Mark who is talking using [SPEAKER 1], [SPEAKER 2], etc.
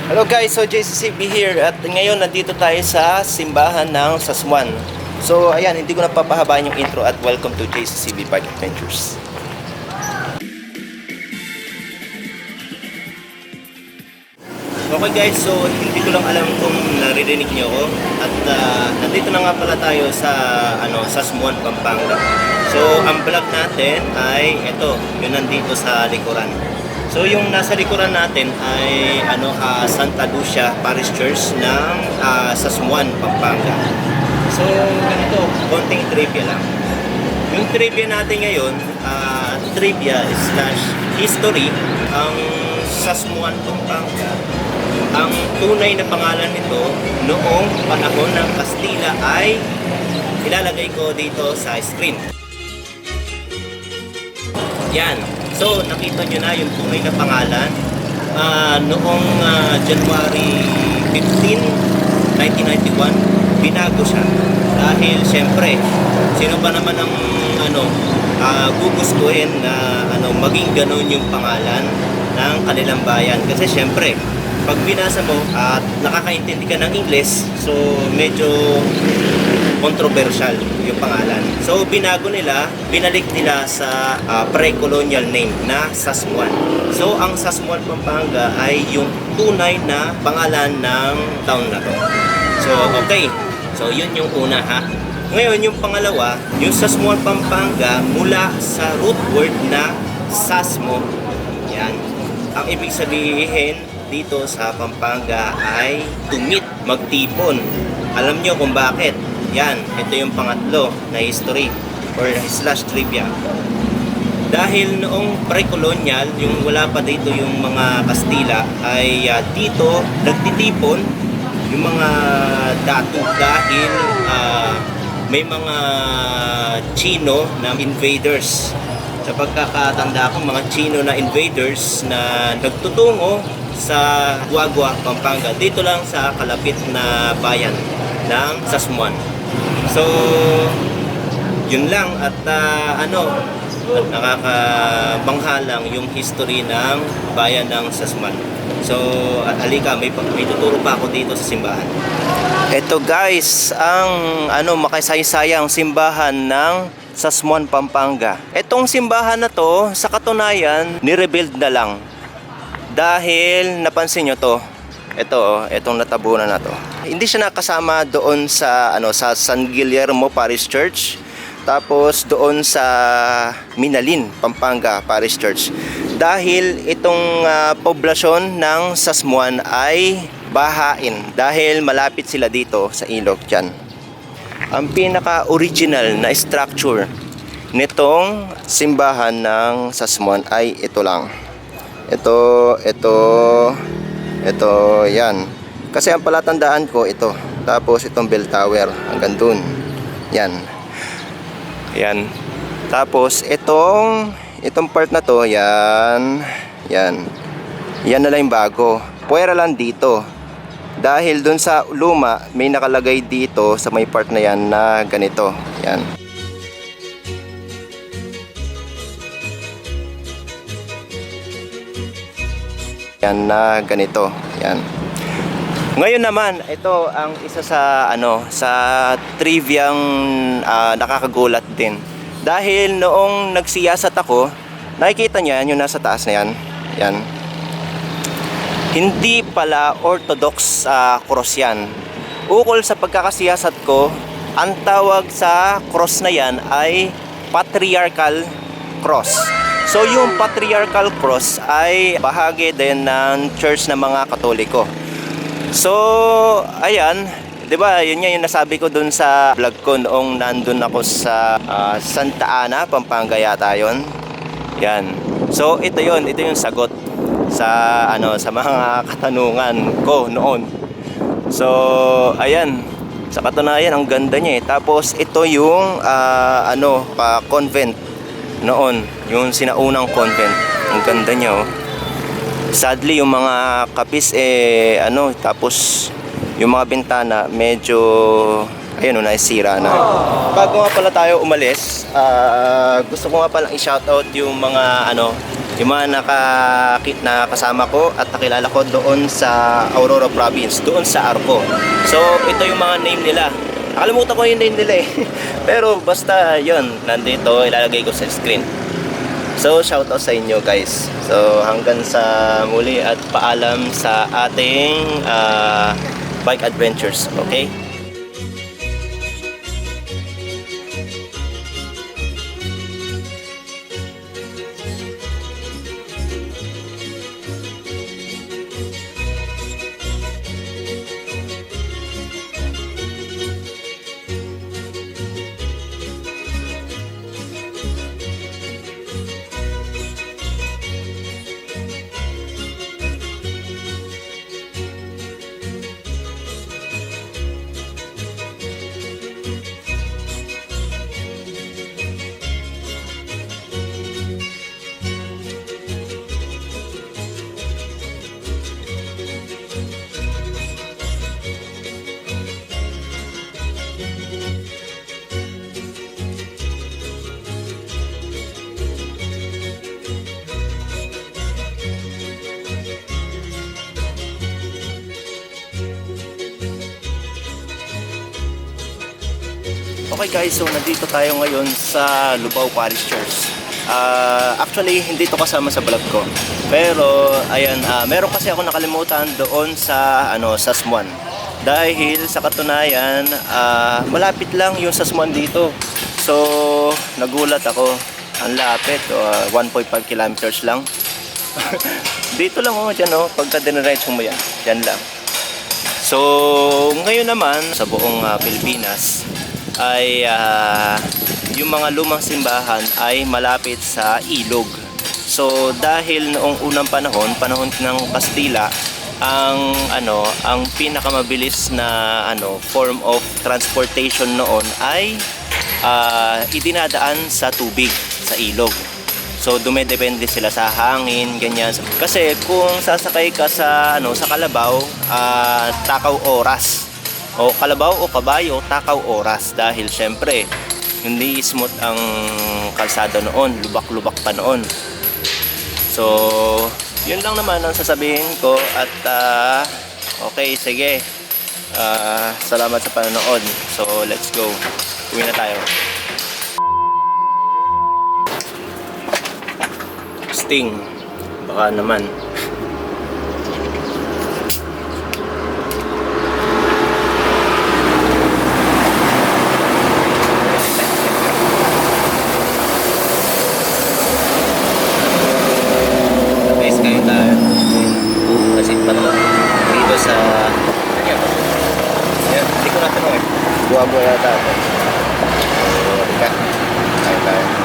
[SPEAKER 1] Hello guys, so JCCB here at ngayon nandito tayo sa simbahan ng Sasmuan. So ayan, hindi ko na papahabaan yung intro at welcome to JCCB Bike Adventures. Okay guys, so hindi ko lang alam kung naririnig niyo ako at nandito na nga pala tayo sa Sasmuan, Pampanga. So ang vlog natin ay ito, yun nandito sa likuran. So yung nasa likuran natin ay Santa Lucia Parish Church ng Sasmuan, Pampanga. So ganito, konting trivia lang. Yung trivia natin ngayon, trivia slash history, ang Sasmuan, Pampanga, ang tunay na pangalan nito noong panahon ng Kastila ay ilalagay ko dito sa screen. Yan. So, nakita nyo na yung tunay na pangalan. Noong January 15, 1991, binago siya. Dahil, syempre, sino ba naman ang gugustuhin na maging ganun yung pangalan ng kanilang bayan? Kasi, syempre, pag binasa mo at nakakaintindi ka ng English, so medyo controversial yung pangalan. So binago nila, binalik nila sa pre-colonial name na Sasmuan. So ang Sasmuan, Pampanga ay yung tunay na pangalan ng town na to. So okay, so yun yung una ha. Ngayon yung pangalawa, yung Sasmuan, Pampanga mula sa root word na Sasmo. Yan. Ang ibig sabihin dito sa Pampanga ay to meet, magtipon. Alam nyo kung bakit? Yan, ito yung pangatlo na history or slash trivia. Dahil noong pre-colonial, yung wala pa dito yung mga Kastila, ay dito nagtitipon yung mga datu dahil may mga Chino na invaders. Sa pagkakatanda ko, mga Chino na invaders na nagtutungo sa Guagua, Pampanga, dito lang sa kalapit na bayan ng Sasmuan. So, yun lang at at nakakabangha lang yung history ng bayan ng Sasmuan. So, halika, may tuturo pa ako dito sa simbahan. Ito guys, ang makasaysayang simbahan ng Sasmuan, Pampanga. Itong simbahan na to, sa katunayan, ni-rebuild na lang. Dahil napansin nyo to, itong natabunan na to. Hindi siya nakasama doon sa sa San Guillermo Parish Church, tapos doon sa Minalin, Pampanga Parish Church. Dahil itong poblasyon ng Sasmuan ay bahain dahil malapit sila dito sa ilog dyan. Ang pinaka-original na structure nitong simbahan ng Sasmuan ay ito lang. Ito, yan. Kasi ang palatandaan ko ito. Tapos itong bell tower hanggang dun. Yan. Yan. Tapos itong part na to, yan. Yan. Yan na lang yung bago. Puwera lang dito. Dahil dun sa luma, may nakalagay dito sa may part na yan na ganito. Yan. Yan na ganito. Yan. Ngayon naman, ito ang isa sa sa triviang nakakagulat din. Dahil noong nagsiyasat ako, nakikita niyo yan, yung nasa taas na yan. Yan. Hindi pala orthodox cross yan. Ukol sa pagkakasiyasat ko, ang tawag sa cross na yan ay patriarchal cross. So yung patriarchal cross ay bahagi din ng church ng mga Katoliko. So ayan, 'di ba? Yun nga yung nasabi ko dun sa vlog ko noong nandun ako sa Santa Ana, Pampanga yata 'yon. Yan. So ito yung sagot sa sa mga katanungan ko noon. So ayan, sa katunayan ang ganda niya eh. Tapos ito yung convent noon, yung sinaunang convent. Ang ganda niya oh. Sadly yung mga kapis tapos yung mga bintana medyo naisira na. Bago nga pala tayo umalis, gusto ko nga palang i-shoutout yung mga Yung mga nakasama ko at nakilala ko doon sa Aurora Province, doon sa Arco. So, ito yung mga name nila. Nakalimutan ko yung name nila eh. Pero basta yun, nandito, ilalagay ko sa screen. So, shoutout sa inyo guys. So, hanggang sa muli at paalam sa ating bike adventures, okay? Okay guys, so nandito tayo ngayon sa Lubao Parish Church. Actually, hindi to kasama sa vlog ko. Pero, ayan, meron kasi ako nakalimutan doon sa, Sasmuan. Dahil sa katunayan, malapit lang yung Sasmuan dito. So, nagulat ako. Ang lapit, 1.5 kilometers lang. Dito lang dyan pagka diniretso mo yan. Dyan lang. So, ngayon naman, sa buong Pilipinas, ay yung mga lumang simbahan ay malapit sa ilog. So dahil noong unang panahon ng Kastila, ang pinakamabilis na form of transportation noon ay idinadaan sa tubig, sa ilog. So dumedepende sila sa hangin, ganyan. Kasi kung sasakay ka sa sa kalabaw, takaw oras. O kalabaw o kabayo, takaw oras. Dahil syempre, hindi smooth ang kalsada noon. Lubak-lubak pa noon. So, yun lang naman ang sasabihin ko. At, okay, sige. Salamat sa panonood. So, let's go. Uwi na tayo. Sting. Baka naman. Buwa-buwa yata ako. So, ika. Tayo tayo.